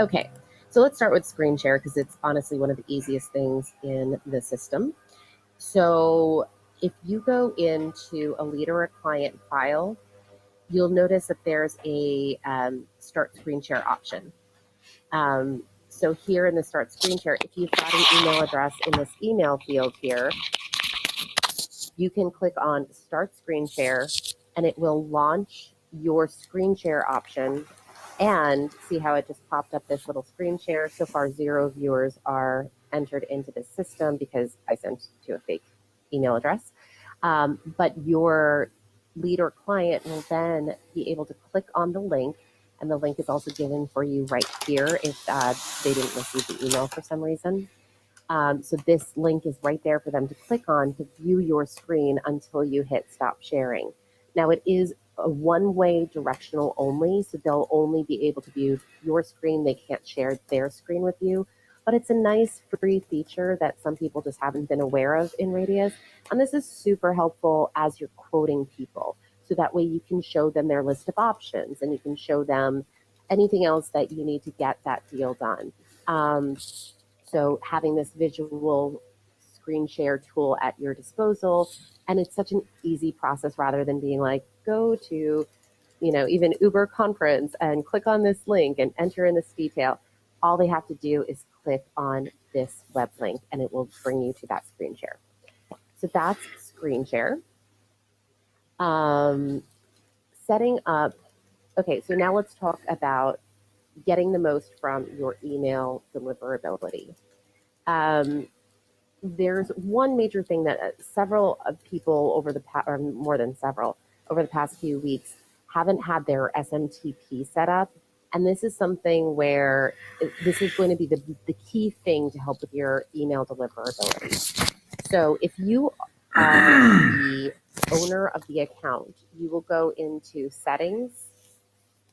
Okay, so let's start with screen share because it's honestly one of the easiest things in the system. So if you go into a lead or a client file, you'll notice that there's a start screen share option. So here in the start screen share, if you've got an email address in this email field here, you can click on start screen share and it will launch your screen share option. And see how it just popped up this little screen share. So far, 0 viewers are entered into the system because I sent to a fake email address. But your lead or client will then be able to click on the link, and the link is also given for you right here if they didn't receive the email for some reason. So this link is right there for them to click on to view your screen until you hit stop sharing. Now it is a one-way directional only, so they'll only be able to view your screen. They can't share their screen with you, but it's a nice free feature that some people just haven't been aware of in Radius. And this is super helpful as you're quoting people. So that way you can show them their list of options and you can show them anything else that you need to get that deal done. So having this visual screen share tool at your disposal, and it's such an easy process rather than being like, go to, even Uber conference and click on this link and enter in this detail. All they have to do is click on this web link and it will bring you to that screen share. So that's screen share. Setting up, okay, so now let's talk about getting the most from your email deliverability. There's one major thing that several of people over the past, or more than several, over the past few weeks haven't had their SMTP set up. And this is something where this is going to be the key thing to help with your email deliverability. So if you are the owner of the account, you will go into settings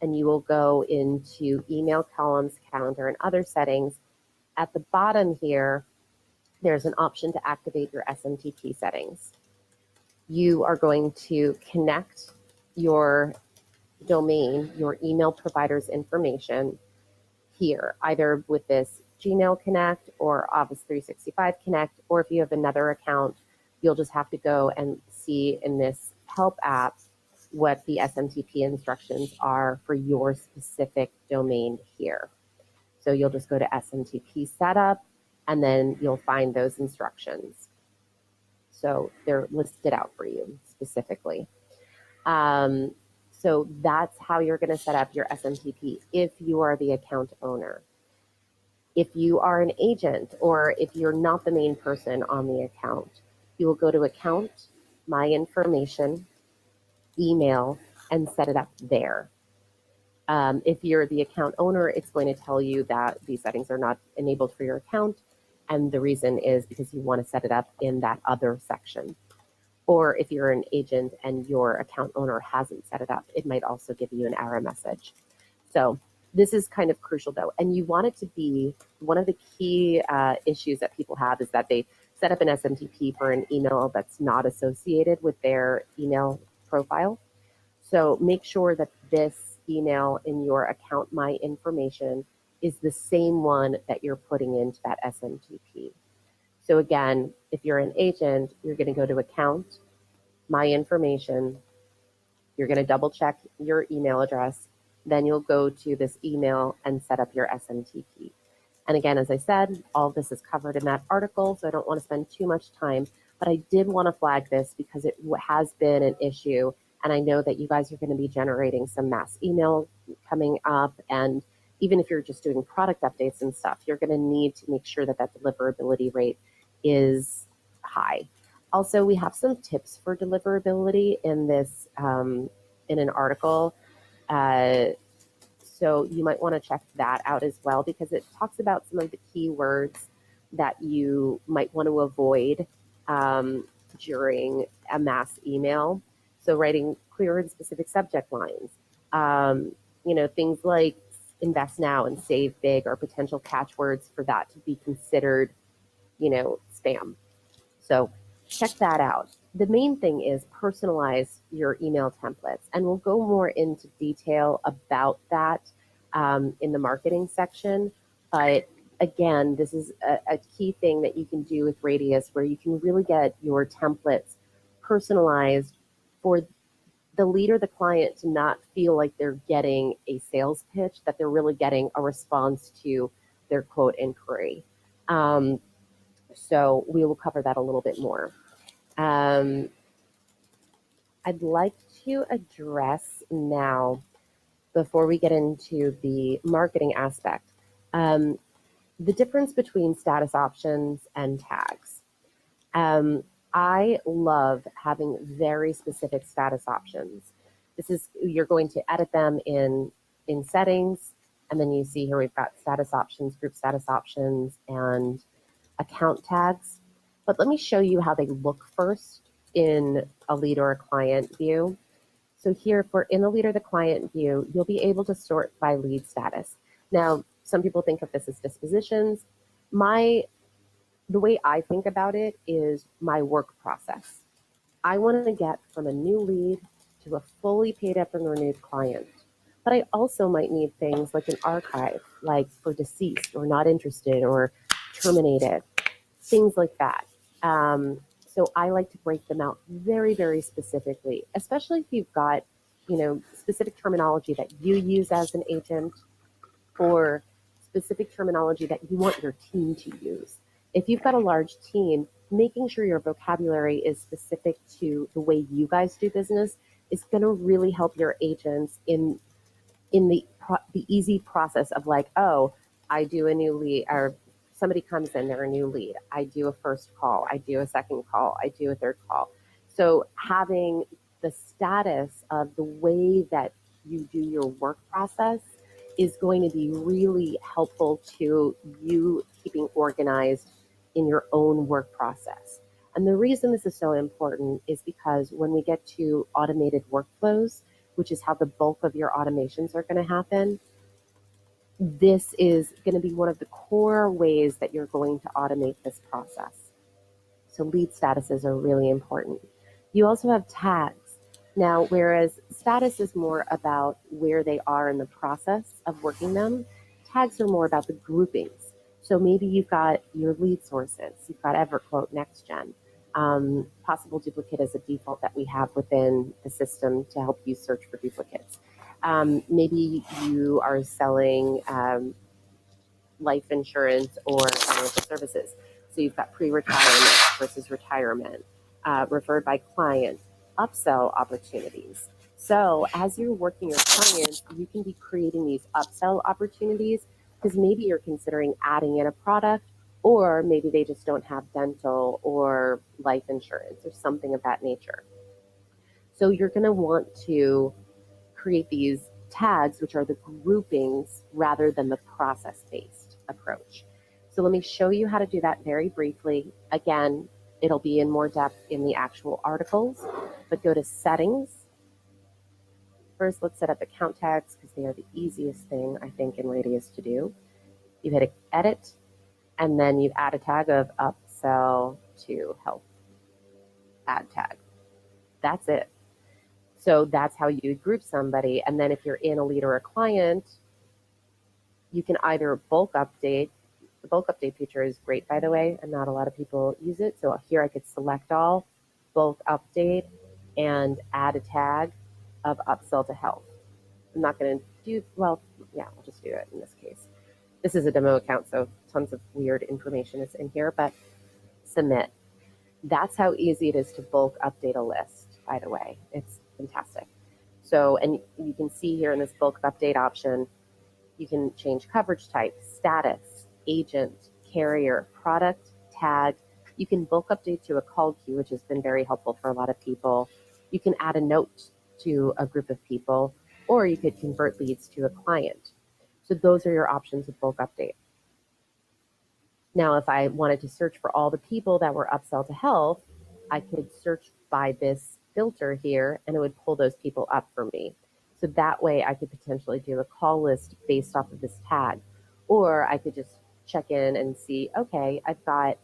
and you will go into email columns, calendar, and other settings. At the bottom here, there's an option to activate your SMTP settings. You are going to connect your domain, your email provider's information here, either with this Gmail Connect or Office 365 Connect, or if you have another account, you'll just have to go and see in this help app what the SMTP instructions are for your specific domain here. So you'll just go to SMTP setup, and then you'll find those instructions. So they're listed out for you specifically. So that's how you're going to set up your SMTP if you are the account owner. If you are an agent or if you're not the main person on the account, you will go to account, my information, email, and set it up there. If you're the account owner, it's going to tell you that these settings are not enabled for your account. And the reason is because you want to set it up in that other section. Or if you're an agent and your account owner hasn't set it up, it might also give you an error message. So this is kind of crucial though. And you want it to be one of the key issues that people have is that they set up an SMTP for an email that's not associated with their email profile. So make sure that this email in your account my information is the same one that you're putting into that SMTP. So again, if you're an agent, you're going to go to account, my information, you're going to double check your email address, then you'll go to this email and set up your SMTP. And again, as I said, all of this is covered in that article, so I don't want to spend too much time, but I did want to flag this because it has been an issue. And I know that you guys are going to be generating some mass email coming up. And even if you're just doing product updates and stuff, you're going to need to make sure that that deliverability rate is high. Also, we have some tips for deliverability in this, in an article. So you might want to check that out as well because it talks about some of the keywords that you might want to avoid during a mass email. So writing clear and specific subject lines, things like invest now and save big are potential catchwords for that to be considered, spam. So check that out. The main thing is personalize your email templates, and we'll go more into detail about that in the marketing section. But again, this is a key thing that you can do with Radius, where you can really get your templates personalized for the leader, the client, to not feel like they're getting a sales pitch, that they're really getting a response to their quote inquiry. So we will cover that a little bit more. I'd like to address now, before we get into the marketing aspect, the difference between status options and tags. I love having very specific status options. You're going to edit them in settings, and then you see here we've got status options, group status options, and account tags. But let me show you how they look first in a lead or a client view. So here, if we're in the lead or the client view, you'll be able to sort by lead status. Now, some people think of this as dispositions. The way I think about it is my work process. I want to get from a new lead to a fully paid up and renewed client. But I also might need things like an archive, like for deceased or not interested or terminated, things like that. So I like to break them out very, very specifically, especially if you've got, specific terminology that you use as an agent, or specific terminology that you want your team to use. If you've got a large team, making sure your vocabulary is specific to the way you guys do business is going to really help your agents in the easy process of, like, oh, I do a new lead, or somebody comes in, they're a new lead. I do a first call, I do a second call, I do a third call. So having the status of the way that you do your work process is going to be really helpful to you keeping organized in your own work process. And the reason this is so important is because when we get to automated workflows, which is how the bulk of your automations are going to happen, this is going to be one of the core ways that you're going to automate this process. So lead statuses are really important. You also have tags. Now, whereas status is more about where they are in the process of working them, tags are more about the groupings. So maybe you've got your lead sources, you've got EverQuote, NextGen, possible duplicate as a default that we have within the system to help you search for duplicates. Maybe you are selling life insurance or financial services. So you've got pre-retirement versus retirement, referred by client, upsell opportunities. So as you're working your clients, you can be creating these upsell opportunities because maybe you're considering adding in a product, or maybe they just don't have dental or life insurance or something of that nature. So you're going to want to create these tags, which are the groupings rather than the process-based approach. So let me show you how to do that very briefly. Again, it'll be in more depth in the actual articles, but go to settings. First, let's set up account tags because they are the easiest thing, I think, in Radius to do. You hit edit, and then you add a tag of upsell to health. Add tag. That's it. So that's how you group somebody. And then if you're in a lead or a client, you can either bulk update. The bulk update feature is great, by the way, and not a lot of people use it. So here I could select all, bulk update, and add a tag of upsell to health. I'm not going to do, well, yeah, I'll just do it in this case. This is a demo account, so tons of weird information is in here, but submit. That's how easy it is to bulk update a list, by the way. It's fantastic. So, and you can see here in this bulk update option, you can change coverage type, status, agent, carrier, product, tag. You can bulk update to a call queue, which has been very helpful for a lot of people. You can add a note to a group of people, or you could convert leads to a client. So those are your options with bulk update. Now, if I wanted to search for all the people that were upsell to health, I could search by this filter here, and it would pull those people up for me. So that way I could potentially do a call list based off of this tag. Or I could just check in and see, okay, I've got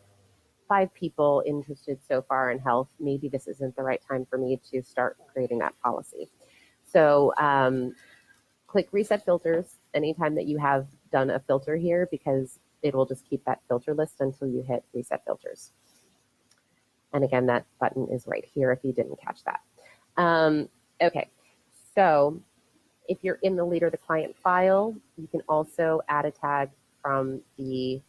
5 people interested so far in health. Maybe this isn't the right time for me to start creating that policy. So click Reset Filters, anytime that you have done a filter here, because it will just keep that filter list until you hit reset filters. And again, that button is right here if you didn't catch that. Okay, so if you're in the leader the client file, you can also add a tag from the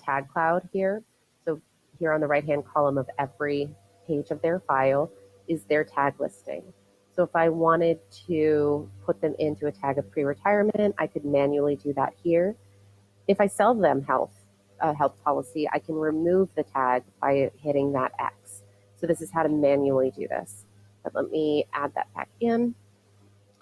tag cloud here. So here on the right-hand column of every page of their file is their tag listing. So if I wanted to put them into a tag of pre-retirement, I could manually do that here. If I sell them health policy, I can remove the tag by hitting that X. So this is how to manually do this. But let me add that back in.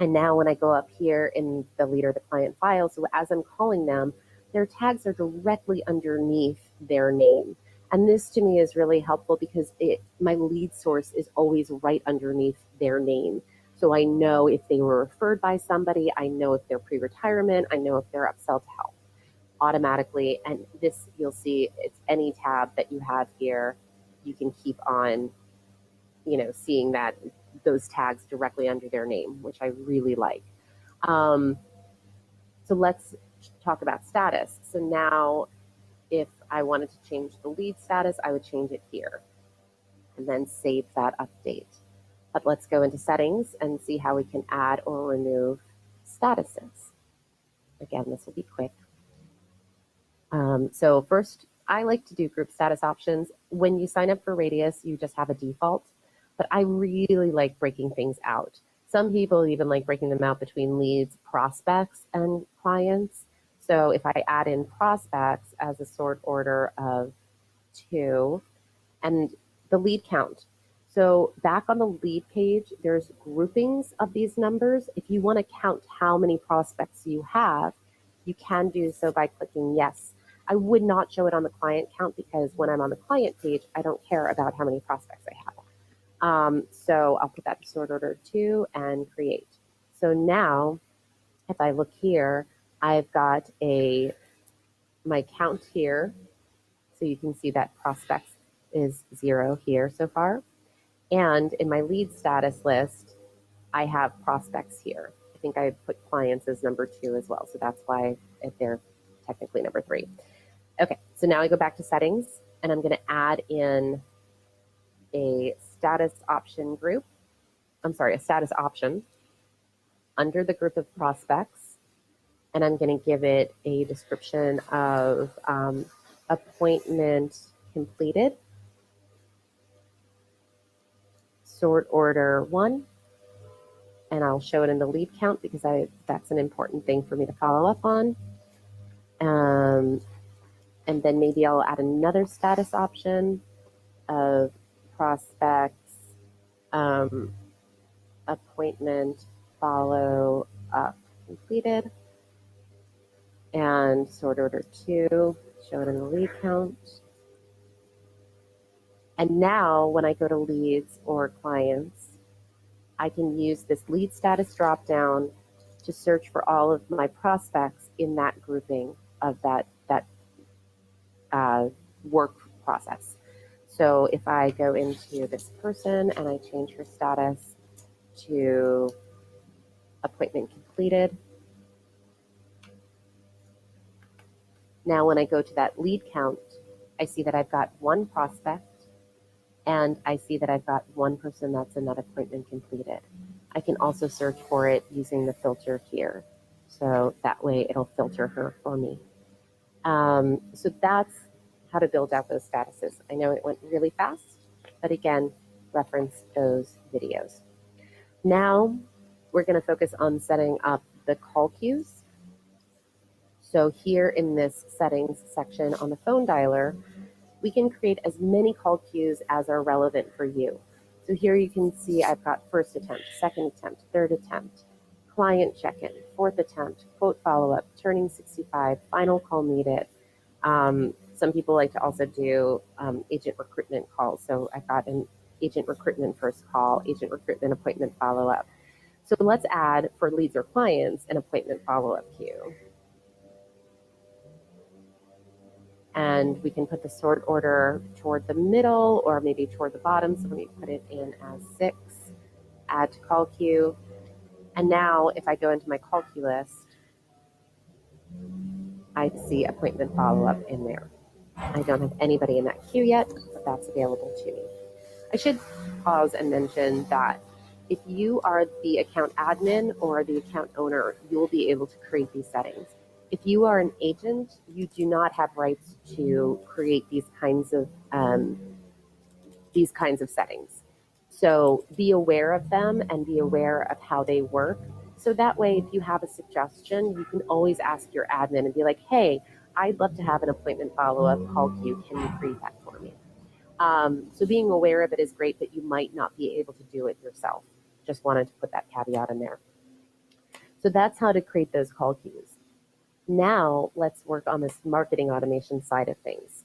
And now when I go up here in the leader, the client file, so as I'm calling them, their tags are directly underneath their name. And this to me is really helpful because my lead source is always right underneath their name. So I know if they were referred by somebody, I know if they're pre-retirement, I know if they're upsell to health automatically. And this, you'll see, it's any tab that you have here, you can keep on, seeing that those tags directly under their name, which I really like. So let's talk about status. So now if I wanted to change the lead status, I would change it here and then save that update. But let's go into settings and see how we can add or remove statuses. Again, this will be quick. So first, I like to do group status options. When you sign up for Radius, you just have a default, but I really like breaking things out. Some people even like breaking them out between leads, prospects, and clients. So if I add in prospects as a sort order of 2 and the lead count. So back on the lead page, there's groupings of these numbers. If you want to count how many prospects you have, you can do so by clicking yes. I would not show it on the client count because when I'm on the client page, I don't care about how many prospects I have. So I'll put that to sort order 2 and create. So now, if I look here, I've got my count here. So you can see that prospects is 0 here so far. And in my lead status list, I have prospects here. I think I put clients as number 2 as well. So that's why they're technically number 3. Okay, so now I go back to settings and I'm going to add in a status option group. A status option under the group of prospects. And I'm going to give it a description of appointment completed, sort order 1, and I'll show it in the lead count because that's an important thing for me to follow up on. And then maybe I'll add another status option of prospects, appointment follow up completed, and sort order 2, show it in the lead count. And now when I go to leads or clients, I can use this lead status dropdown to search for all of my prospects in that grouping of that work process. So if I go into this person and I change her status to appointment completed, now when I go to that lead count, I see that I've got 1 prospect and I see that I've got 1 person that's in that appointment completed. I can also search for it using the filter here. So that way it'll filter her for me. So that's how to build out those statuses. I know it went really fast, but again, reference those videos. Now we're going to focus on setting up the call queues. So here in this settings section on the phone dialer, we can create as many call queues as are relevant for you. So here you can see I've got first attempt, second attempt, third attempt, client check-in, fourth attempt, quote follow-up, turning 65, final call needed. Some people like to also do agent recruitment calls. So I've got an agent recruitment first call, agent recruitment appointment follow-up. So let's add for leads or clients an appointment follow-up queue. And we can put the sort order toward the middle or maybe toward the bottom. So let me put it in as 6, add to call queue. And now if I go into my call queue list, I see appointment follow-up in there. I don't have anybody in that queue yet, but that's available to me. I should pause and mention that if you are the account admin or the account owner, you'll be able to create these settings. If you are an agent, you do not have rights to create these kinds of settings. So be aware of them and be aware of how they work. So that way, if you have a suggestion, you can always ask your admin and be like, hey, I'd love to have an appointment follow-up call queue. Can you create that for me? So being aware of it is great, but you might not be able to do it yourself. Just wanted to put that caveat in there. So that's how to create those call queues. Now let's work on this marketing automation side of things.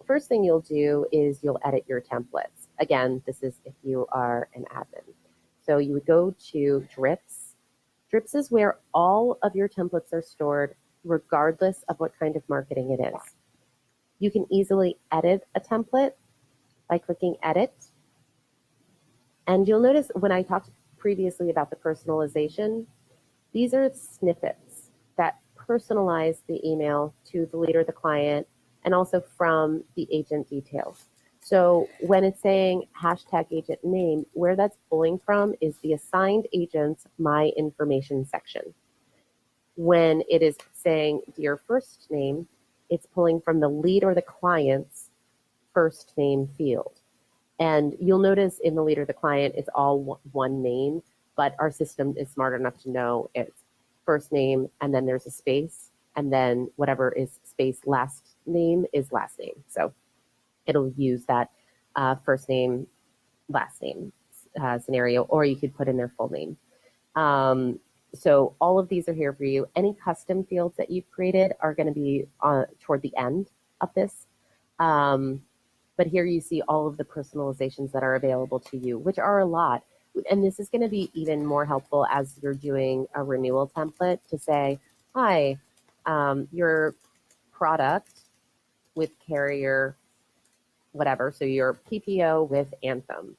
First thing you'll do is you'll edit your templates. Again, this is if you are an admin. So you would go to Drips. Drips is where all of your templates are stored, regardless of what kind of marketing it is. You can easily edit a template by clicking Edit. And you'll notice when I talked previously about the personalization, these are snippets that personalize the email to the leader, the client, and also from the agent details. So when it's saying hashtag agent name, where that's pulling from is the assigned agent's My Information section. When it is saying dear first name, it's pulling from the lead or the client's first name field. And you'll notice in the lead or the client, it's all one name, but our system is smart enough to know it's first name, and then there's a space, and then whatever is space last name is last name. So it'll use that first name, last name scenario, or you could put in their full name. So all of these are here for you. Any custom fields that you've created are going to be toward the end of this. But here you see all of the personalizations that are available to you, which are a lot. And this is going to be even more helpful as you're doing a renewal template to say, hi, your product with carrier, whatever, so your PPO with Anthem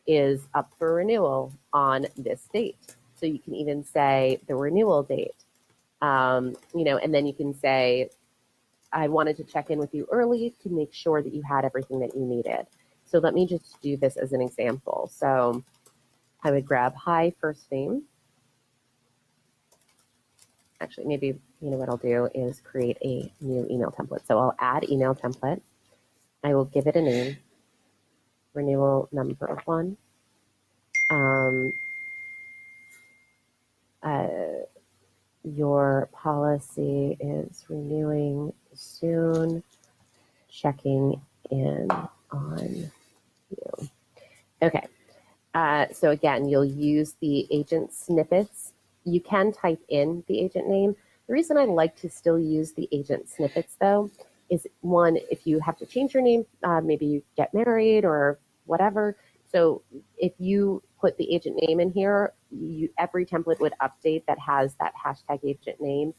is up for renewal on this date. So you can even say the renewal date, and then you can say, I wanted to check in with you early to make sure that you had everything that you needed. So let me just do this as an example. So I would grab hi first name. Actually, maybe what I'll do is create a new email template. So I'll add email template. I will give it a name, renewal number 1. Your policy is renewing soon. Checking in on you. Okay. So again, you'll use the agent snippets. You can type in the agent name. The reason I like to still use the agent snippets, though, is one, if you have to change your name, maybe you get married or whatever. So if you put the agent name in here, every template would update that has that hashtag agent name,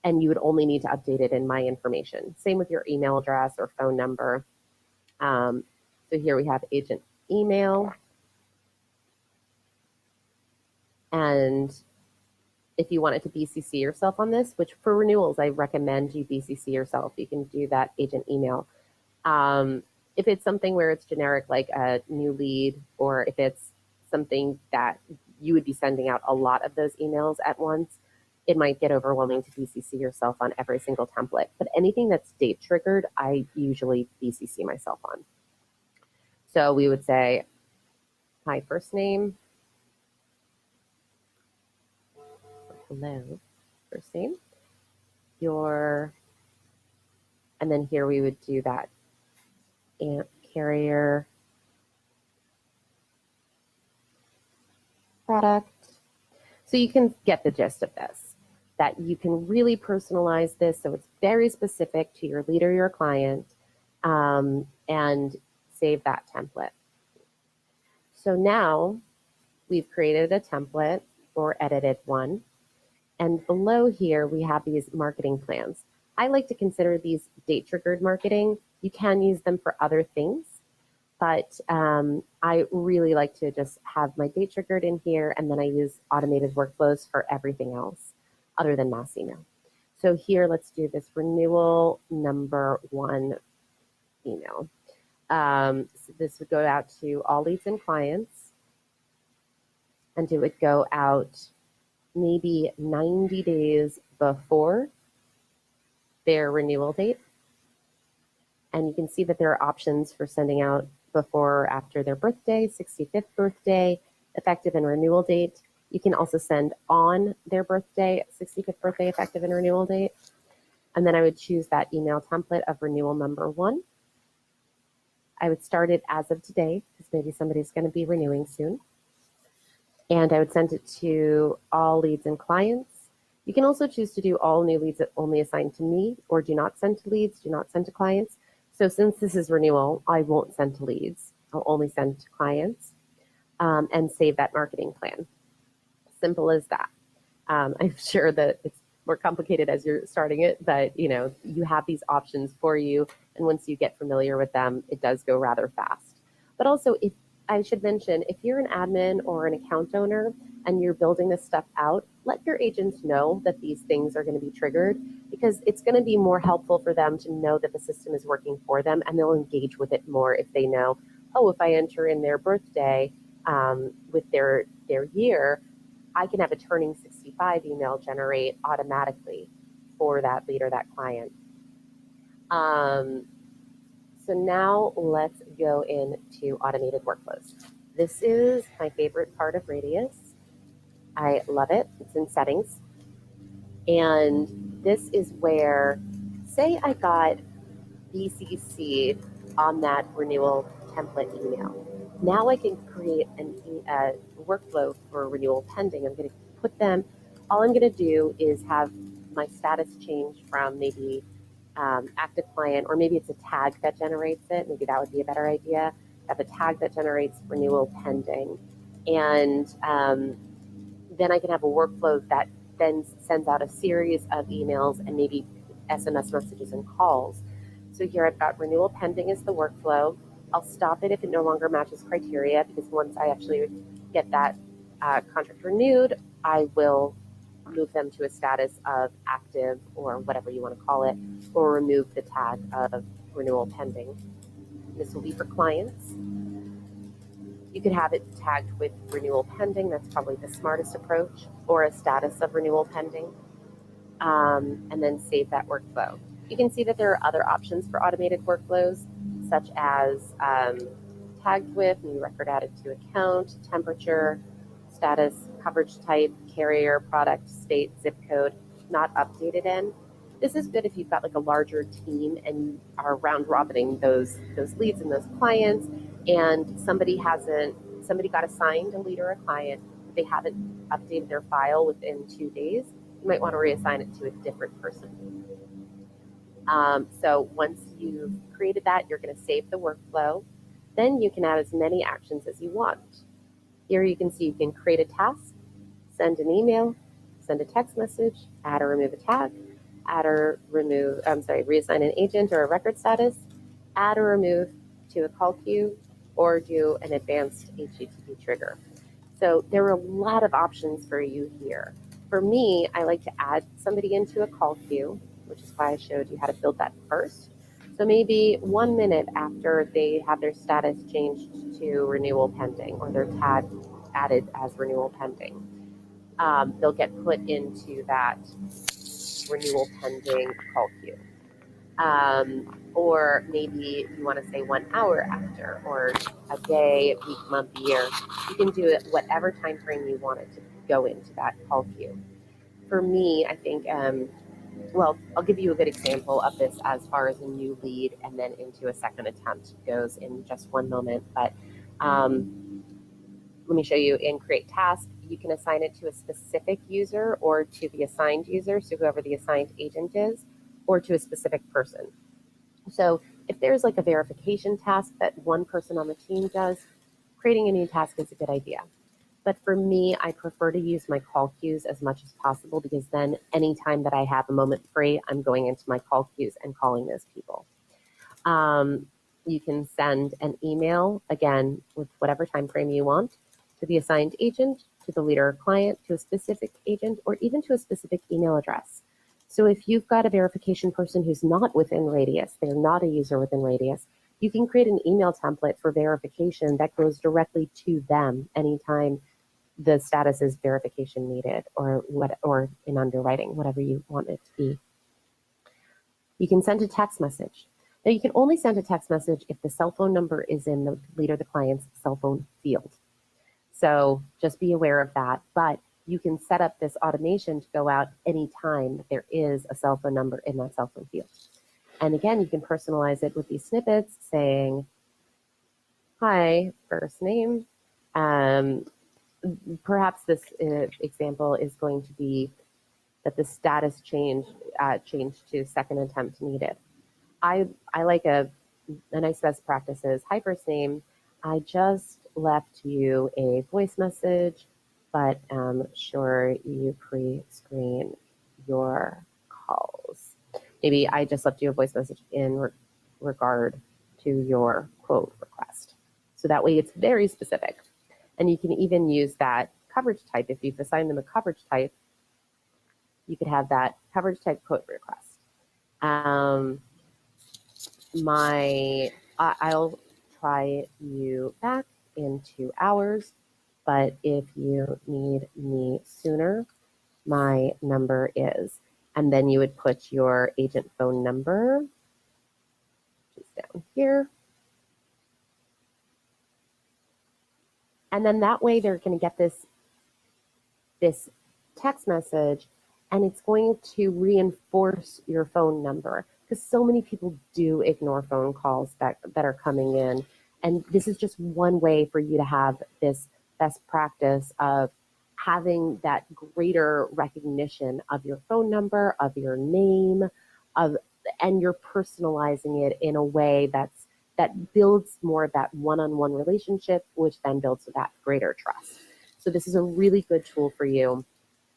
and you would only need to update it in My Information. Same with your email address or phone number. So here we have agent email. And if you wanted to BCC yourself on this, which for renewals, I recommend you BCC yourself. You can do that agent email. If it's something where it's generic, like a new lead, or if it's something that you would be sending out a lot of those emails at once, it might get overwhelming to BCC yourself on every single template. But anything that's date triggered, I usually BCC myself on. So we would say, hi, first name. Hello, first name. And then here we would do that carrier product. So you can get the gist of this, that you can really personalize this so it's very specific to your lead or your client, and save that template. So now we've created a template or edited one. And below here, we have these marketing plans. I like to consider these date-triggered marketing. You can use them for other things, but I really like to just have my date triggered in here, and then I use automated workflows for everything else other than mass email. So here, let's do this renewal number 1 email. So this would go out to all leads and clients, and it would go out maybe 90 days before their renewal date. And you can see that there are options for sending out before or after their birthday, 65th birthday, effective and renewal date. You can also send on their birthday, 65th birthday, effective and renewal date. And then I would choose that email template of renewal number 1. I would start it as of today, because maybe somebody's going to be renewing soon. And I would send it to all leads and clients. You can also choose to do all new leads that only assigned to me, or do not send to leads, do not send to clients. So since this is renewal, I won't send to leads. I'll only send to clients, and save that marketing plan. Simple as that. I'm sure that it's more complicated as you're starting it, but you have these options for you. And once you get familiar with them, it does go rather fast. But also, if I should mention, if you're an admin or an account owner and you're building this stuff out, let your agents know that these things are going to be triggered, because it's going to be more helpful for them to know that the system is working for them, and they'll engage with it more if they know, oh, if I enter in their birthday with their year, I can have a turning 65 email generate automatically for that lead or that client. So now let's go into automated workflows. This is my favorite part of Radius. I love it. It's in settings. And this is where, say I got BCC'd on that renewal template email. Now I can create a workflow for renewal pending. I'm going to put them, all I'm going to do is have my status change from maybe active client, or maybe it's a tag that generates it. Maybe that would be a better idea. Have a tag that generates renewal pending. And then I can have a workflow that then sends out a series of emails and maybe SMS messages and calls. So here I've got renewal pending is the workflow. I'll stop it if it no longer matches criteria, because once I actually get that contract renewed, I will move them to a status of active, or whatever you want to call it, or remove the tag of renewal pending. This will be for clients. You could have it tagged with renewal pending. That's probably the smartest approach, or a status of renewal pending, and then save that workflow. You can see that there are other options for automated workflows, such as tagged with, new record added to account, temperature, status, coverage type, carrier, product, state, zip code, not updated in. This is good if you've got like a larger team and you are round robining those leads and those clients, and somebody got assigned a lead or a client, but they haven't updated their file within 2 days. You might want to reassign it to a different person. So once you've created that, you're going to save the workflow. Then you can add as many actions as you want. Here you can see you can create a task, send an email, send a text message, add or remove a tag, reassign an agent or a record status, add or remove to a call queue, or do an advanced HTTP trigger. So there are a lot of options for you here. For me, I like to add somebody into a call queue, which is why I showed you how to build that first. So maybe 1 minute after they have their status changed to renewal pending, or their tag added as renewal pending, they'll get put into that renewal pending call queue. Or maybe you want to say 1 hour after, or a day, week, month, year. You can do it whatever time frame you want it to go into that call queue. For me, I think, I'll give you a good example of this as far as a new lead and then into a second attempt goes in just one moment. But let me show you in Create Task. You can assign it to a specific user or to the assigned user, so whoever the assigned agent is, or to a specific person. So if there's like a verification task that one person on the team does, creating a new task is a good idea. But for me, I prefer to use my call queues as much as possible, because then anytime that I have a moment free, I'm going into my call queues and calling those people. You can send an email, again, with whatever time frame you want, to the assigned agent, to the leader or client, to a specific agent, or even to a specific email address. So if you've got a verification person who's not within Radius, they're not a user within Radius, you can create an email template for verification that goes directly to them anytime the status is verification needed, or in underwriting, whatever you want it to be. You can send a text message. Now, you can only send a text message if the cell phone number is in the lead or the client's cell phone field. So just be aware of that. But you can set up this automation to go out anytime that there is a cell phone number in that cell phone field. And again, you can personalize it with these snippets saying, hi, first name. Perhaps this example is going to be that the status changed to second attempt needed. I like a nice best practice is, hi, first name. I just left you a voice message, but I'm sure you pre-screen your calls. Maybe I just left you a voice message in regard to your quote request. So that way it's very specific. And you can even use that coverage type. If you've assigned them a coverage type, you could have that coverage type quote request. I'll try you back in 2 hours, but if you need me sooner, my number is, and then you would put your agent phone number, which is down here. And then that way they're going to get this text message, and it's going to reinforce your phone number, because so many people do ignore phone calls that are coming in. And this is just one way for you to have this best practice of having that greater recognition of your phone number, of your name, and you're personalizing it in a way that builds more of that one-on-one relationship, which then builds that greater trust. So this is a really good tool for you.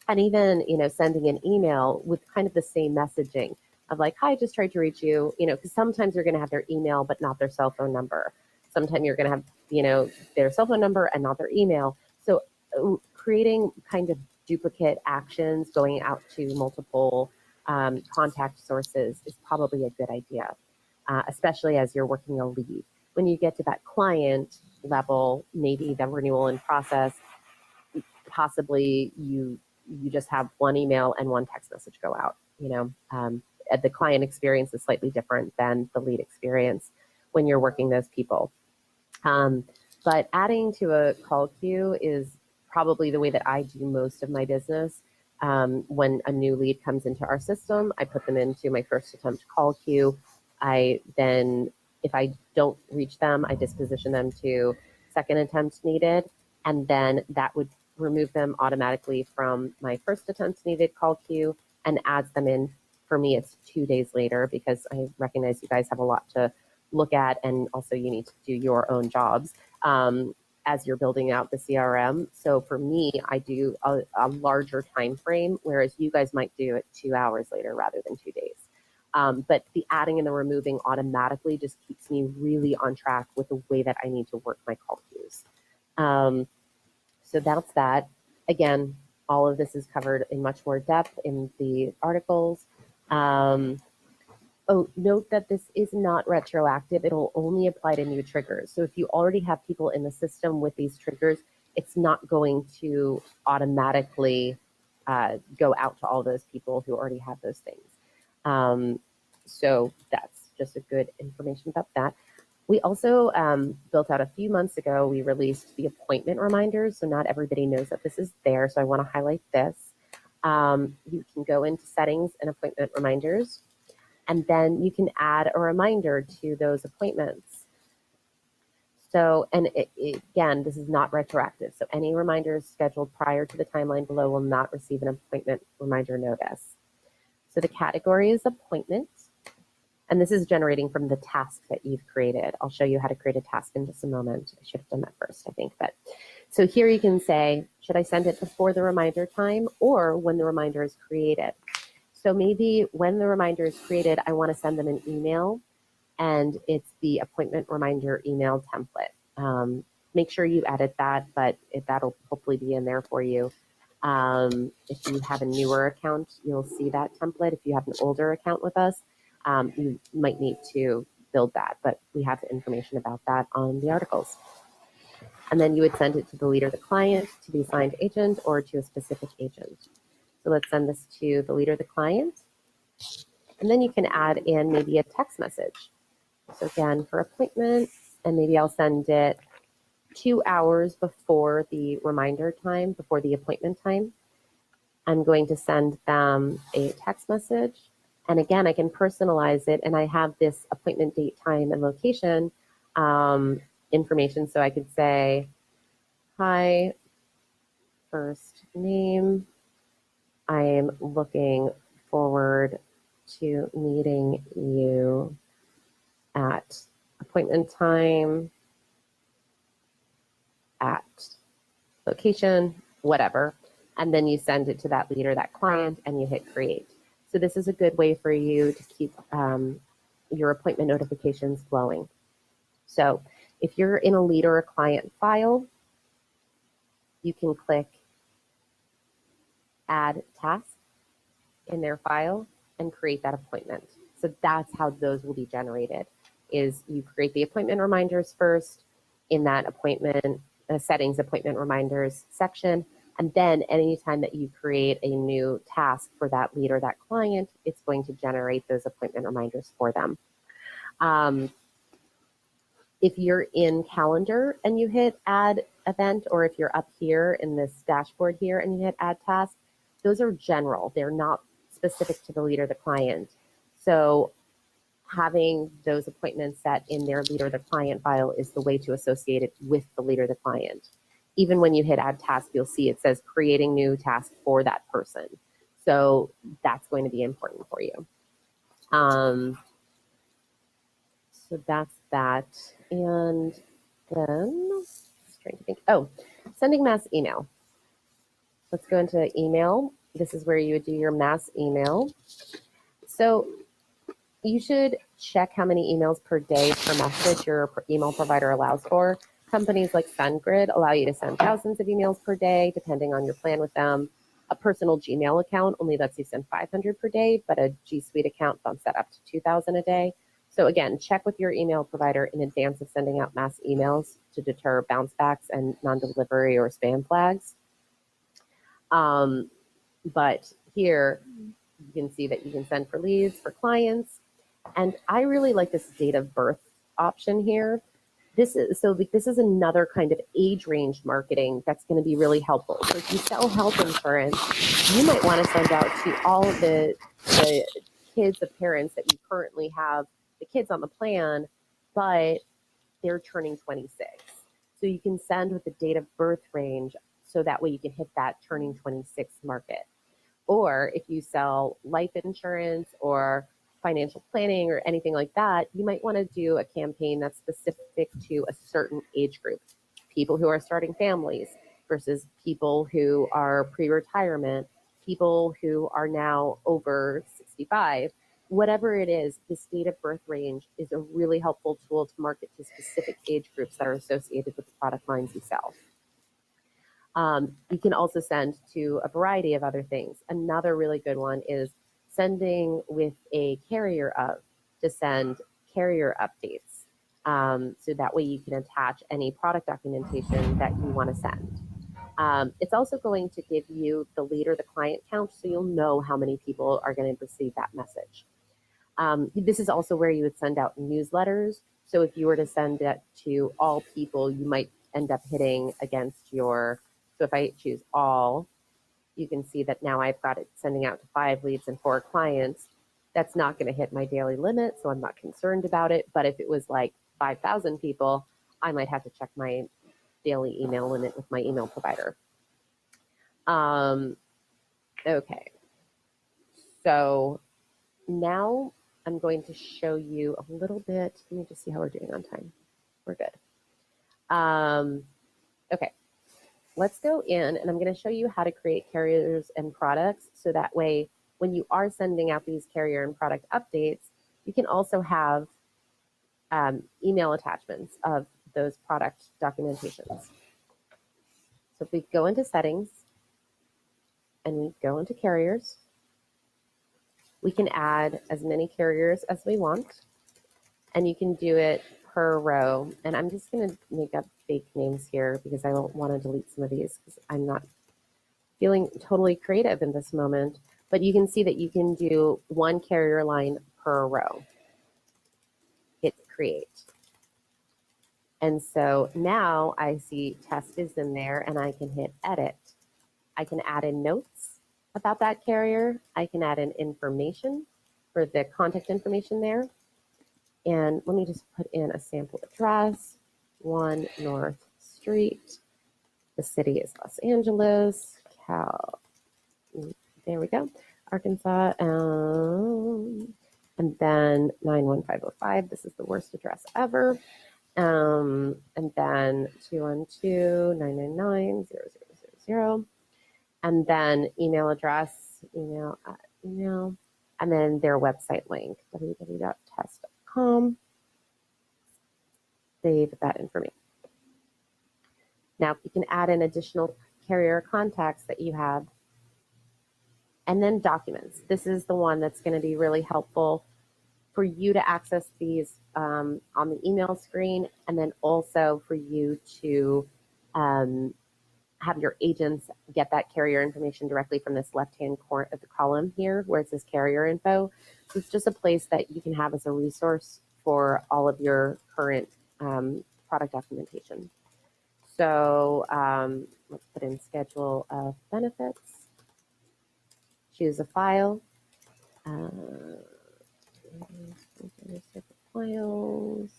And even, sending an email with kind of the same messaging of like, hi, I just tried to reach you, because sometimes you're going to have their email, but not their cell phone number. Sometimes you're going to have, their cell phone number and not their email. So creating kind of duplicate actions going out to multiple contact sources is probably a good idea, especially as you're working a lead. When you get to that client level, maybe the renewal in process, possibly you just have one email and one text message go out. The client experience is slightly different than the lead experience when you're working those people. But adding to a call queue is probably the way that I do most of my business. When a new lead comes into our system, I put them into my first attempt call queue. If I don't reach them, I disposition them to second attempt needed, and then that would remove them automatically from my first attempt needed call queue and adds them in. For me, it's 2 days later, because I recognize you guys have a lot to look at, and also you need to do your own jobs as you're building out the CRM. So for me, I do a larger time frame, whereas you guys might do it 2 hours later rather than 2 days. But the adding and the removing automatically just keeps me really on track with the way that I need to work my call queues. So that's that. Again, all of this is covered in much more depth in the articles. Note that this is not retroactive. It'll only apply to new triggers. So if you already have people in the system with these triggers, it's not going to automatically go out to all those people who already have those things. So that's just a good information about that. We also built out a few months ago, we released the appointment reminders. So not everybody knows that this is there. So I want to highlight this. You can go into settings and appointment reminders, and then you can add a reminder to those appointments. So, and again, this is not retroactive. So any reminders scheduled prior to the timeline below will not receive an appointment reminder notice. So the category is appointment. And this is generating from the task that you've created. I'll show you how to create a task in just a moment. I should have done that first, I think. But so here you can say, should I send it before the reminder time or when the reminder is created? So maybe when the reminder is created, I want to send them an email, and it's the appointment reminder email template. Make sure you edit that, but that'll hopefully be in there for you. If you have a newer account, you'll see that template. If you have an older account with us, you might need to build that, but we have information about that on the articles. And then you would send it to the leader, the client, to the assigned agent, or to a specific agent. So let's send this to the leader, the client. And then you can add in maybe a text message. So again, for appointment, and maybe I'll send it 2 hours before the reminder time, before the appointment time. I'm going to send them a text message. And again, I can personalize it, and I have this appointment date, time, and location information. So I could say, hi, first name. I'm looking forward to meeting you at appointment time, at location, whatever. And then you send it to that leader, that client, and you hit create. So this is a good way for you to keep your appointment notifications flowing. So if you're in a leader or client file, you can click add task in their file and create that appointment. So that's how those will be generated, is you create the appointment reminders first in that appointment settings, appointment reminders section. And then anytime that you create a new task for that leader, that client, it's going to generate those appointment reminders for them. If you're in calendar and you hit add event, or if you're up here in this dashboard here and you hit add task, those are general. They're not specific to the leader, the client. So having those appointments set in their leader, the client file is the way to associate it with the leader, the client. Even when you hit add task, you'll see it says creating new task for that person. So that's going to be important for you. So that's that. And then just trying to think, sending mass email. Let's go into email. This is where you would do your mass email. So you should check how many emails per day per message your email provider allows for. Companies like SendGrid allow you to send thousands of emails per day, depending on your plan with them. A personal Gmail account only lets you send 500 per day, but a G Suite account bumps that up to 2,000 a day. So again, check with your email provider in advance of sending out mass emails to deter bounce backs and non-delivery or spam flags. But here you can see that you can send for leads, for clients. And I really like this date of birth option here. This is another kind of age range marketing that's going to be really helpful. So if you sell health insurance, you might want to send out to all of the kids of parents that you currently have the kids on the plan, but they're turning 26. So you can send with the date of birth range, so that way you can hit that turning 26 market. Or if you sell life insurance or financial planning or anything like that, you might want to do a campaign that's specific to a certain age group. People who are starting families versus people who are pre-retirement, people who are now over 65. Whatever it is, this date of birth range is a really helpful tool to market to specific age groups that are associated with the product lines you sell. You can also send to a variety of other things. Another really good one is sending with a carrier of, to send carrier updates. So that way you can attach any product documentation that you want to send. It's also going to give you the leader, the client count, so you'll know how many people are going to receive that message. This is also where you would send out newsletters. So if you were to send it to all people, you might end up hitting against your, so if I choose all, you can see that now I've got it sending out to 5 leads and 4 clients. That's not going to hit my daily limit, so I'm not concerned about it. But if it was like 5,000 people, I might have to check my daily email limit with my email provider. Okay, so now I'm going to show you a little bit. Let me just see how we're doing on time. We're good. Okay, let's go in and I'm going to show you how to create carriers and products. So that way, when you are sending out these carrier and product updates, you can also have email attachments of those product documentations. So if we go into settings, and we go into carriers. We can add as many carriers as we want, and you can do it per row. And I'm just going to make up fake names here because I don't want to delete some of these because I'm not feeling totally creative in this moment. But you can see that you can do one carrier line per row. Hit create. And so now I see test is in there and I can hit edit. I can add in notes about that carrier. I can add in information for the contact information there. And let me just put in a sample address, 1 North Street. The city is Los Angeles, there we go, Arkansas. And then 91505, this is the worst address ever. And then 212-999-0000. And then email address, email, and then their website link, www.test.com. Save that information. Now you can add in additional carrier contacts that you have. And then documents. This is the one that's going to be really helpful for you to access these on the email screen, and then also for you to have your agents get that carrier information directly from this left-hand corner of the column here where it says carrier info. So it's just a place that you can have as a resource for all of your current product documentation. So let's put in schedule of benefits. Choose a file. Files.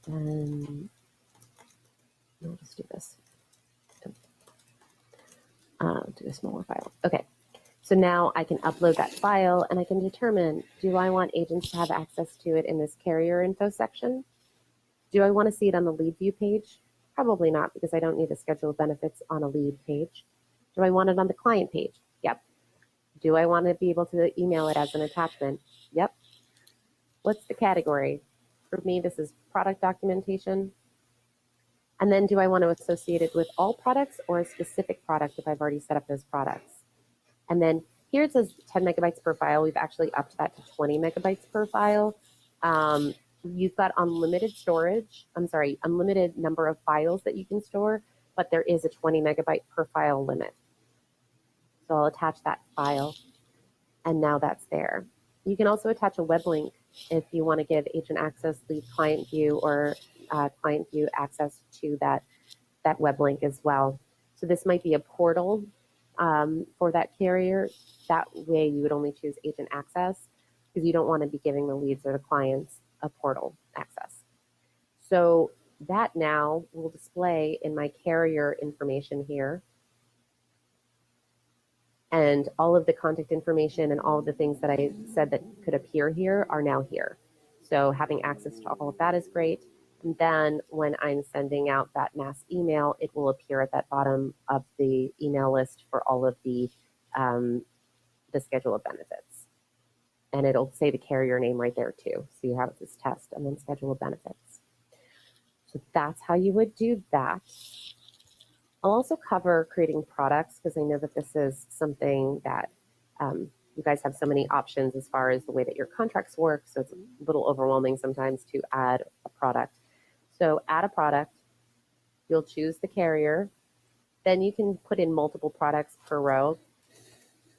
Then we'll just do this. Do a smaller file. Okay. So now I can upload that file and I can determine, do I want agents to have access to it in this carrier info section? Do I want to see it on the lead view page? Probably not, because I don't need to schedule benefits on a lead page. Do I want it on the client page? Yep. Do I want to be able to email it as an attachment? Yep. What's the category? For me, this is product documentation. And then do I want to associate it with all products or a specific product if I've already set up those products? And then here it says 10 megabytes per file. We've actually upped that to 20 megabytes per file. You've got unlimited storage. Unlimited number of files that you can store, but there is a 20 megabyte per file limit. So I'll attach that file, and now that's there. You can also attach a web link if you want to give agent access, lead client view, or client view access to that web link as well. So this might be a portal for that carrier. That way you would only choose agent access because you don't want to be giving the leads or the clients a portal access. So that now will display in my carrier information here. And all of the contact information and all of the things that I said that could appear here are now here. So having access to all of that is great. And then when I'm sending out that mass email, it will appear at that bottom of the email list for all of the schedule of benefits. And it'll say the carrier name right there too. So you have this test and then schedule of benefits. So that's how you would do that. I'll also cover creating products because I know that this is something that you guys have so many options as far as the way that your contracts work. So it's a little overwhelming sometimes to add a product. So add a product, you'll choose the carrier, then you can put in multiple products per row.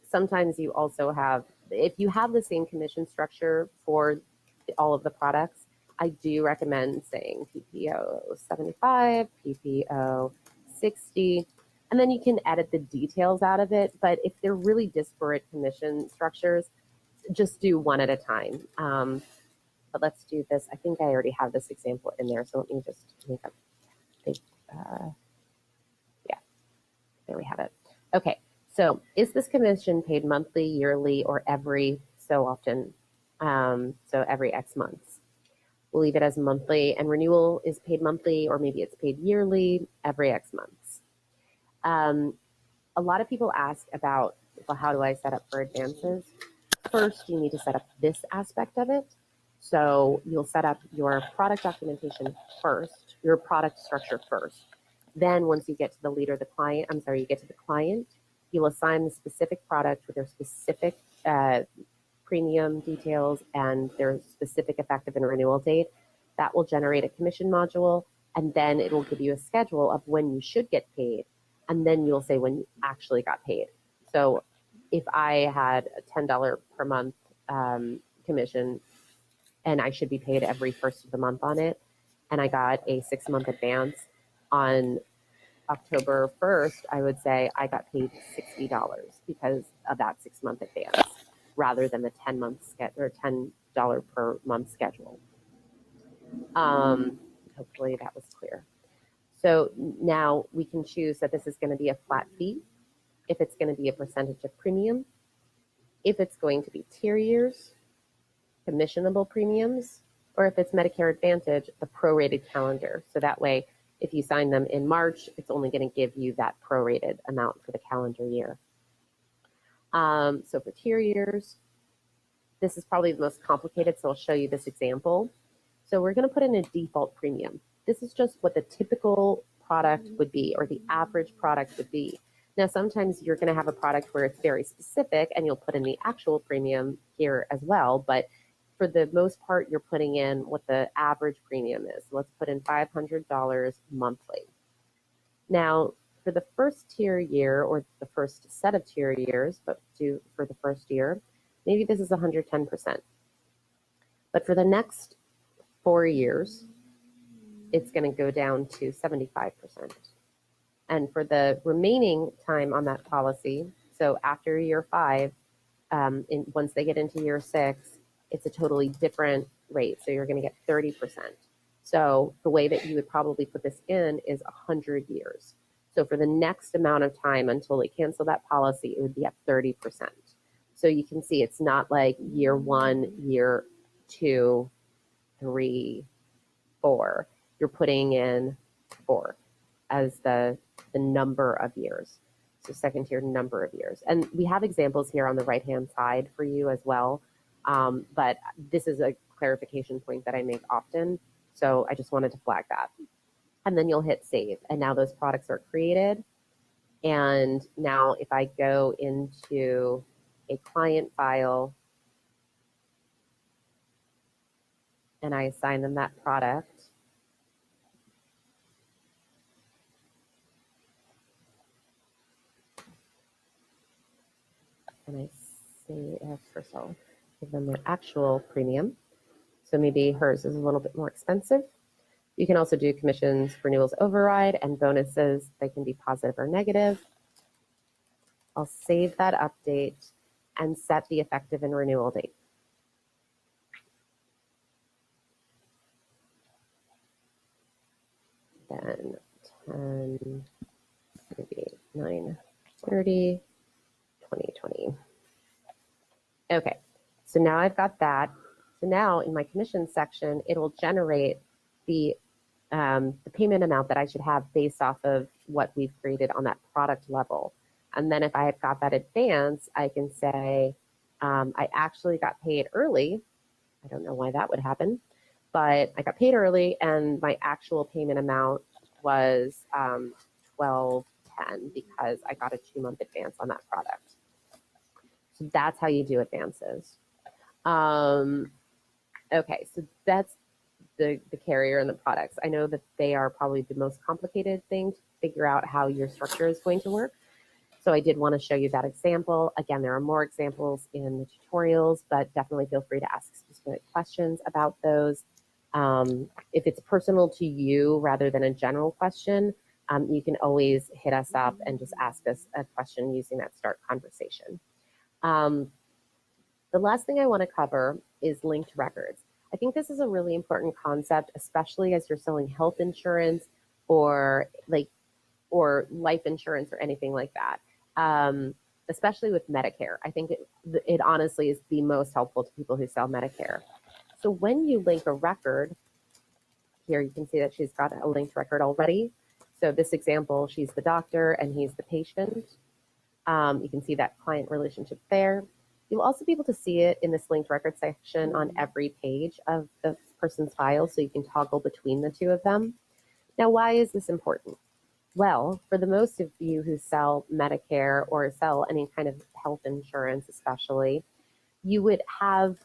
Sometimes you also have, if you have the same commission structure for all of the products, I do recommend saying PPO 75, PPO 60, and then you can edit the details out of it. But if they're really disparate commission structures, just do one at a time. But let's do this. I think I already have this example in there, so let me just make a big, yeah, there we have it. Okay, so is this commission paid monthly, yearly, or every so often? So every X months. We'll leave it as monthly, and renewal is paid monthly, or maybe it's paid yearly, every X months. A lot of people ask about, well, how do I set up for advances? First, you need to set up this aspect of it. So you'll set up your product documentation first, your product structure first. Then once you get to the lead or the client, you get to the client, you'll assign the specific product with their specific premium details and their specific effective and renewal date. That will generate a commission module, and then it will give you a schedule of when you should get paid, and then you'll say when you actually got paid. So if I had a $10 per month commission and I should be paid every first of the month on it, and I got a 6-month advance on October 1st, I would say I got paid $60 because of that 6-month advance, rather than the $10 per month schedule. Hopefully that was clear. So now we can choose that this is going to be a flat fee, if it's going to be a percentage of premium, if it's going to be tier years, commissionable premiums, or if it's Medicare Advantage, the prorated calendar. So that way, if you sign them in March, it's only going to give you that prorated amount for the calendar year. So for tier years, this is probably the most complicated, so I'll show you this example. So we're going to put in a default premium. This is just what the typical product would be, or the average product would be. Now, sometimes you're going to have a product where it's very specific, and you'll put in the actual premium here as well, but for the most part, you're putting in what the average premium is. Let's put in $500 monthly. Now, for the first tier year, or the first set of tier years, but for the first year, maybe this is 110%. But for the next 4 years, it's going to go down to 75%. And for the remaining time on that policy, so after year 5, once they get into year 6, it's a totally different rate. So you're going to get 30%. So the way that you would probably put this in is 100 years. So for the next amount of time until they cancel that policy, it would be at 30%. So you can see it's not like year 1, year 2, 3, 4. You're putting in 4 as the number of years. So second tier number of years. And we have examples here on the right-hand side for you as well. But this is a clarification point that I make often. So I just wanted to flag that. And then you'll hit save. And now those products are created. And now if I go into a client file and I assign them that product, and I say, first I'll give them their actual premium. So maybe hers is a little bit more expensive. You can also do commissions, renewals override, and bonuses. They can be positive or negative. I'll save that update and set the effective and renewal date. Then 10, maybe 9/30, 2020. Okay, so now I've got that. So now in my commission section, it'll generate the payment amount that I should have based off of what we've created on that product level. And then if I have got that advance, I can say I actually got paid early. I don't know why that would happen, but I got paid early and my actual payment amount was $12.10 because I got a 2-month advance on that product. So that's how you do advances. Okay, so that's the carrier and the products. I know that they are probably the most complicated thing to figure out how your structure is going to work. So I did want to show you that example. Again, there are more examples in the tutorials, but definitely feel free to ask specific questions about those. If it's personal to you rather than a general question, you can always hit us up and just ask us a question using that start conversation. The last thing I want to cover is linked records. I think this is a really important concept, especially as you're selling health insurance or life insurance or anything like that. Especially with Medicare. I think it honestly is the most helpful to people who sell Medicare. So when you link a record, here you can see that she's got a linked record already. So this example, she's the doctor and he's the patient. You can see that client relationship there. You'll also be able to see it in this linked record section on every page of the person's file, so you can toggle between the two of them. Now, why is this important? Well, for the most of you who sell Medicare or sell any kind of health insurance, especially, you would have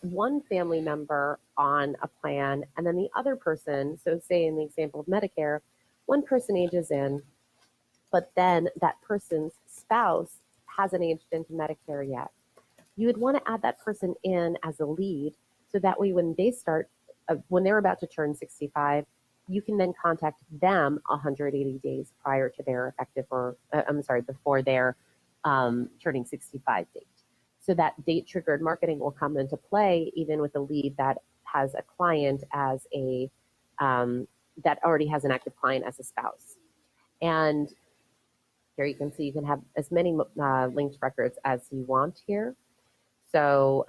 one family member on a plan and then the other person, so say in the example of Medicare, one person ages in, but then that person's spouse hasn't aged into Medicare yet. You would want to add that person in as a lead so that way when they start, when they're about to turn 65, you can then contact them 180 days prior to their effective, or before their turning 65 date. So that date triggered marketing will come into play even with a lead that has a client as a, that already has an active client as a spouse. And here you can see you can have as many linked records as you want here. So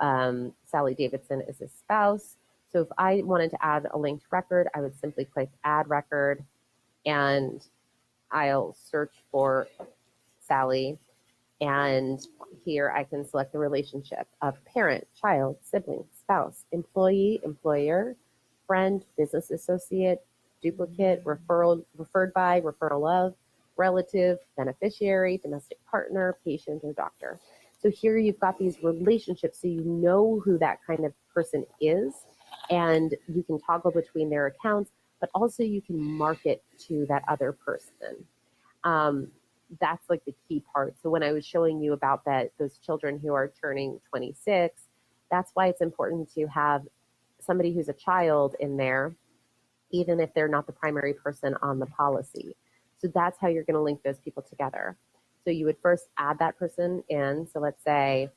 Sally Davidson is his spouse. So if I wanted to add a linked record, I would simply click add record and I'll search for Sally. And here I can select the relationship of parent, child, sibling, spouse, employee, employer, friend, business associate, duplicate, referred by, referral of, relative, beneficiary, domestic partner, patient, or doctor. So here you've got these relationships so you know who that kind of person is, and you can toggle between their accounts, but also you can market to that other person. That's like the key part. So when I was showing you about those children who are turning 26, that's why it's important to have somebody who's a child in there, even if they're not the primary person on the policy. So that's how you're going to link those people together. So you would first add that person in. So let's say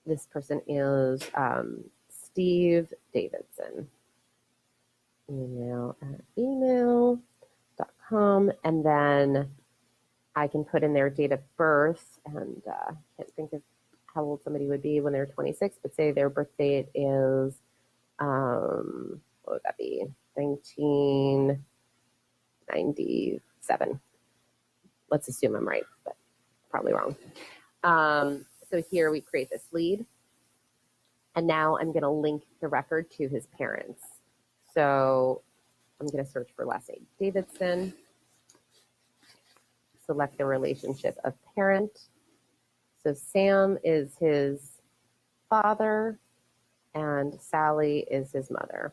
this person is Steve Davidson. Email@email.com, and then I can put in their date of birth, and can't think of how old somebody would be when they're 26, but say their birth date is, what would that be? 1997. Let's assume I'm right, but probably wrong. So here we create this lead, and now I'm going to link the record to his parents. So I'm going to search for last name Davidson, select the relationship of parent. So Sam is his father and Sally is his mother.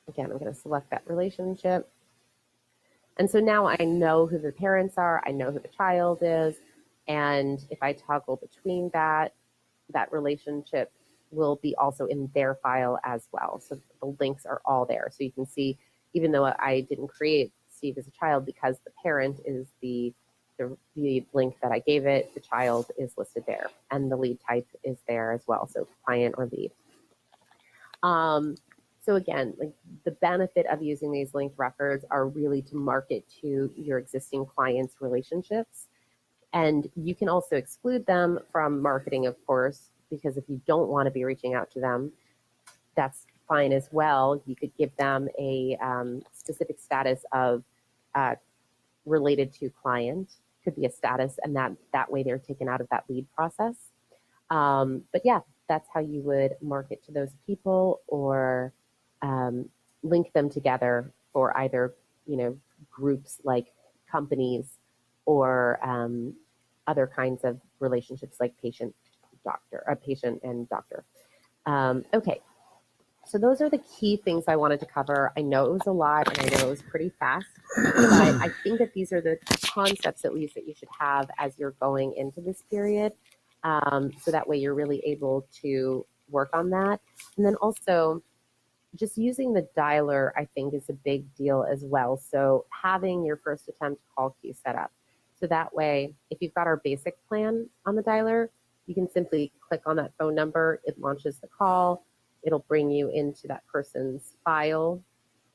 Again, I'm going to select that relationship. And so now I know who the parents are, I know who the child is, and if I toggle between that relationship will be also in their file as well. So the links are all there. So you can see, even though I didn't create Steve as a child, because the parent is the link that I gave it, the child is listed there, and the lead type is there as well, so client or lead. So again, like the benefit of using these linked records are really to market to your existing clients' relationships. And you can also exclude them from marketing, of course, because if you don't want to be reaching out to them, that's fine as well. You could give them a specific status of related to client, could be a status, and that way they're taken out of that lead process. But yeah, that's how you would market to those people, or link them together for either, groups like companies or other kinds of relationships like patient and doctor. Okay, so those are the key things I wanted to cover. I know it was a lot, and I know it was pretty fast, but I think that these are the concepts, at least, that you should have as you're going into this period. So that way you're really able to work on that. And then also, just using the dialer, I think, is a big deal as well. So having your first attempt call queue set up. So that way, if you've got our basic plan on the dialer, you can simply click on that phone number. It launches the call. It'll bring you into that person's file.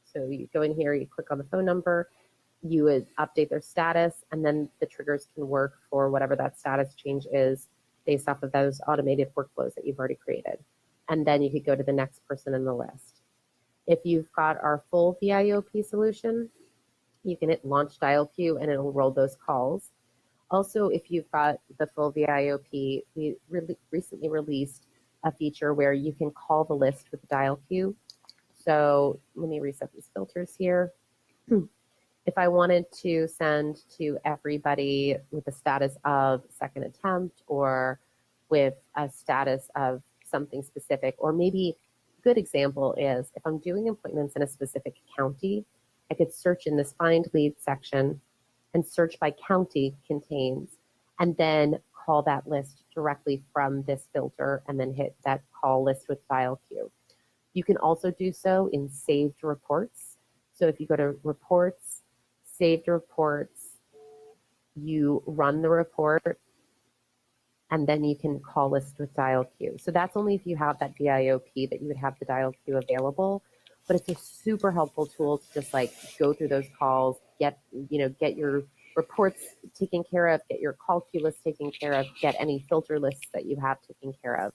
So you go in here, you click on the phone number, you would update their status, and then the triggers can work for whatever that status change is based off of those automated workflows that you've already created. And then you could go to the next person in the list. If you've got our full VIOP solution, you can hit launch dial queue and it'll roll those calls. Also, if you've got the full VIOP, we recently released a feature where you can call the list with the dial queue. So let me reset these filters here. If I wanted to send to everybody with a status of second attempt or with a status of something specific, or maybe a good example is if I'm doing appointments in a specific county, I could search in this find lead section and search by county contains, and then call that list directly from this filter and then hit that call list with dial queue. You can also do so in saved reports. So if you go to reports, saved reports, you run the report, and then you can call list with dial queue. So that's only if you have that DIOP that you would have the dial queue available. But it's a super helpful tool to just like go through those calls, get your reports taken care of, get your call queue list taken care of, get any filter lists that you have taken care of.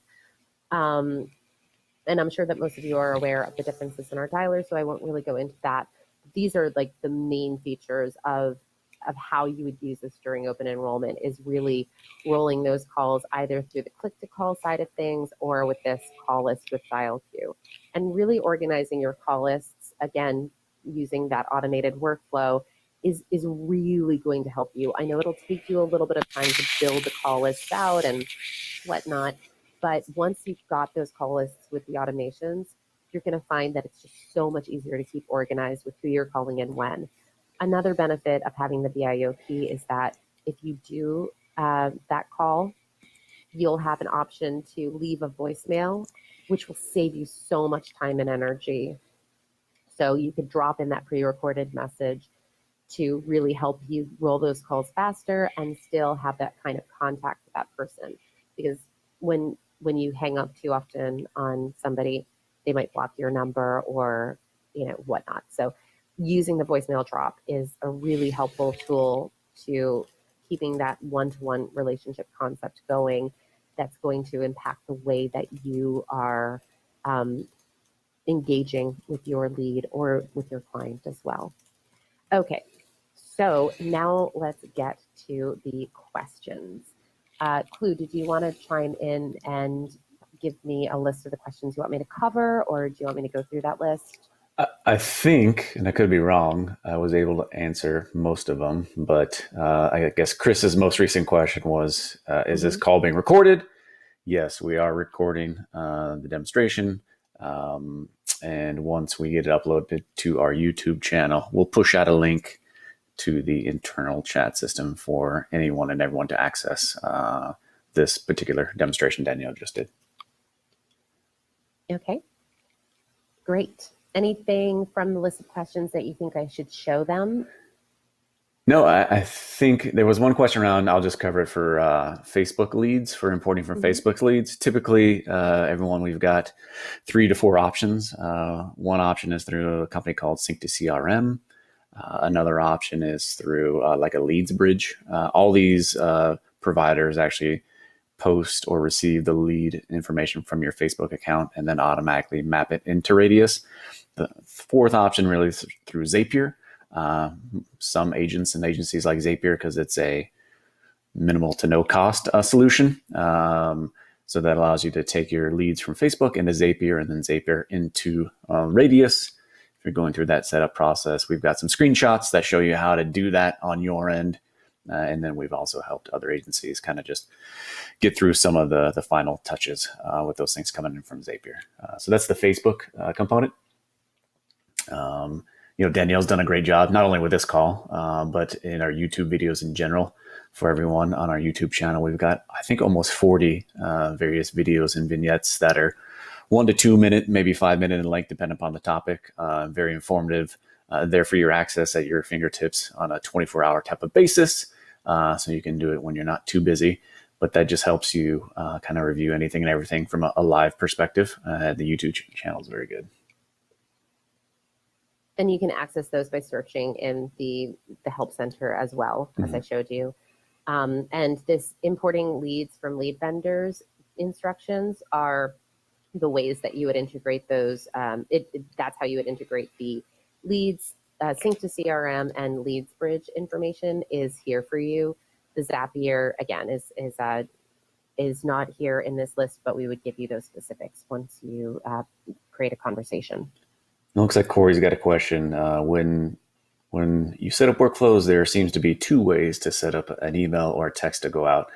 And I'm sure that most of you are aware of the differences in our dialers, so I won't really go into that. These are like the main features of how you would use this during open enrollment, is really rolling those calls either through the click to call side of things or with this call list with dial queue, and really organizing your call lists, again, using that automated workflow is really going to help you. I know it'll take you a little bit of time to build the call lists out and whatnot, but once you've got those call lists with the automations, you're going to find that it's just so much easier to keep organized with who you're calling in when. Another benefit of having the BIOP is that if you do that call, you'll have an option to leave a voicemail, which will save you so much time and energy. So you could drop in that pre-recorded message to really help you roll those calls faster and still have that kind of contact with that person. Because when you hang up too often on somebody, they might block your number or whatnot. So using the voicemail drop is a really helpful tool to keeping that one-to-one relationship concept going. That's going to impact the way that you are engaging with your lead or with your client as well. Okay, so now let's get to the questions. Clue, did you want to chime in and give me a list of the questions you want me to cover, or do you want me to go through that list? I think, and I could be wrong, I was able to answer most of them, but I guess Chris's most recent question was, is this call being recorded? Yes, we are recording the demonstration. And once we get it uploaded to our YouTube channel, we'll push out a link to the internal chat system for anyone and everyone to access this particular demonstration Danielle just did. Okay, great. Anything from the list of questions that you think I should show them? No, I think there was one question around, I'll just cover it for Facebook leads, for importing from Facebook leads. Typically, everyone, we've got 3 to 4 options. One option is through a company called Sync to CRM. Another option is through like a leads bridge. All these providers actually post or receive the lead information from your Facebook account and then automatically map it into Radius. The fourth option really is through Zapier. Some agents and agencies like Zapier because it's a minimal to no cost solution. So that allows you to take your leads from Facebook into Zapier and then Zapier into Radius. If you're going through that setup process, we've got some screenshots that show you how to do that on your end. And then we've also helped other agencies kind of just get through some of the final touches with those things coming in from Zapier. So that's the Facebook component. Danielle's done a great job, not only with this call, but in our YouTube videos in general. For everyone on our YouTube channel, we've got, I think, almost 40 various videos and vignettes that are 1 to 2 minute, maybe 5 minute in length, depending upon the topic. Very informative, there for your access at your fingertips on a 24-hour type of basis. So you can do it when you're not too busy. But that just helps you kind of review anything and everything from a live perspective. The YouTube channel is very good. And you can access those by searching in the help center as well, as I showed you. And this importing leads from lead vendors instructions are the ways that you would integrate those. That's how you would integrate the leads, sync to CRM and leads bridge information is here for you. The Zapier, again, is is not here in this list, but we would give you those specifics once you create a conversation. It looks like Corey's got a question. When you set up workflows, there seems to be two ways to set up an email or a text to go out.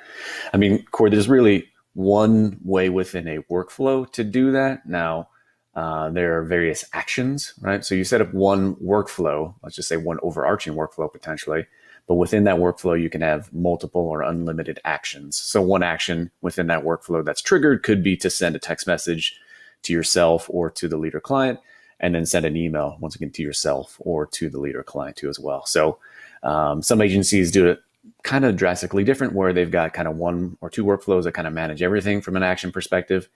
I mean, Corey, there's really one way within a workflow to do that. Now, there are various actions, right? So you set up one workflow, let's just say one overarching workflow potentially, but within that workflow, you can have multiple or unlimited actions. So one action within that workflow that's triggered could be to send a text message to yourself or to the leader client, and then send an email once again to yourself or to the leader client too as well. So some agencies do it kind of drastically different, where they've got kind of one or two workflows that kind of manage everything from an action perspective.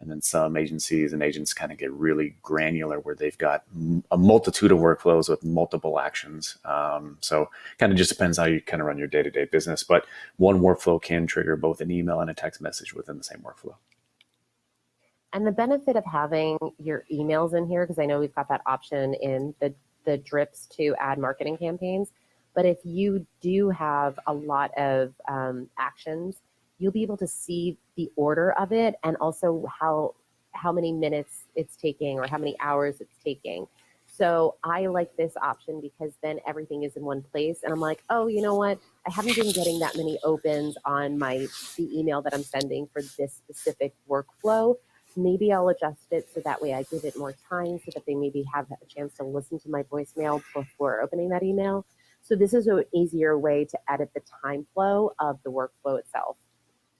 And then some agencies and agents kind of get really granular, where they've got a multitude of workflows with multiple actions. So kind of just depends how you kind of run your day-to-day business. But one workflow can trigger both an email and a text message within the same workflow. And the benefit of having your emails in here, because I know we've got that option in the drips to add marketing campaigns, but if you do have a lot of actions, you'll be able to see the order of it, and also how many minutes it's taking or how many hours it's taking. So I like this option because then everything is in one place, and I'm like, oh, you know what? I haven't been getting that many opens on the email that I'm sending for this specific workflow. Maybe I'll adjust it so that way I give it more time, so that they maybe have a chance to listen to my voicemail before opening that email. So this is an easier way to edit the time flow of the workflow itself,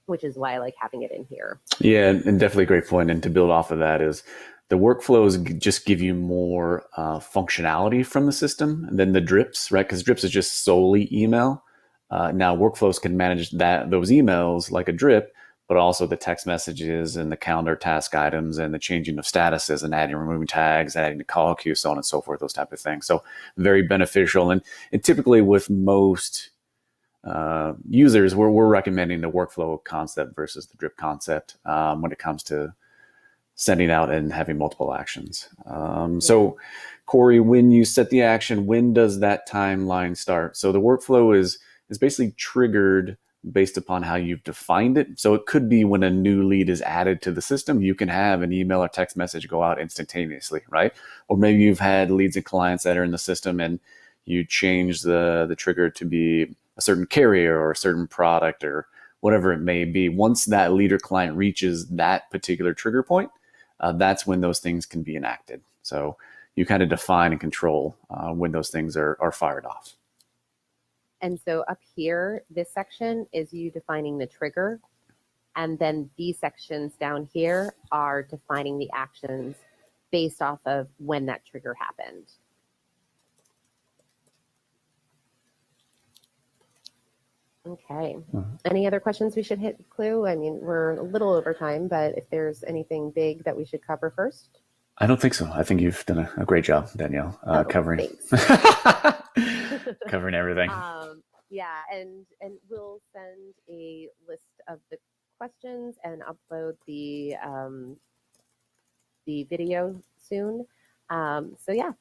which is why I like having it in here. Yeah, and definitely a great point. And to build off of that is the workflows just give you more functionality from the system than the drips, right? Because drips is just solely email. Now workflows can manage those emails like a drip, but also the text messages and the calendar task items and the changing of statuses and adding, removing tags, adding the call queue, so on and so forth, those type of things. So very beneficial. And typically with most users, we're recommending the workflow concept versus the drip concept when it comes to sending out and having multiple actions. So Corey, when you set the action, when does that timeline start? So the workflow is basically triggered based upon how you've defined it. So it could be when a new lead is added to the system, you can have an email or text message go out instantaneously, right? Or maybe you've had leads and clients that are in the system and you change the trigger to be a certain carrier or a certain product or whatever it may be. Once that leader client reaches that particular trigger point, that's when those things can be enacted. So you kind of define and control when those things are fired off. And so up here, this section is you defining the trigger. And then these sections down here are defining the actions based off of when that trigger happened. Okay. Any other questions we should hit, Clue? I mean, we're a little over time, but if there's anything big that we should cover first. I don't think so. I think you've done a great job, Danielle, covering covering everything. Yeah, and we'll send a list of the questions and upload the video soon. So yeah,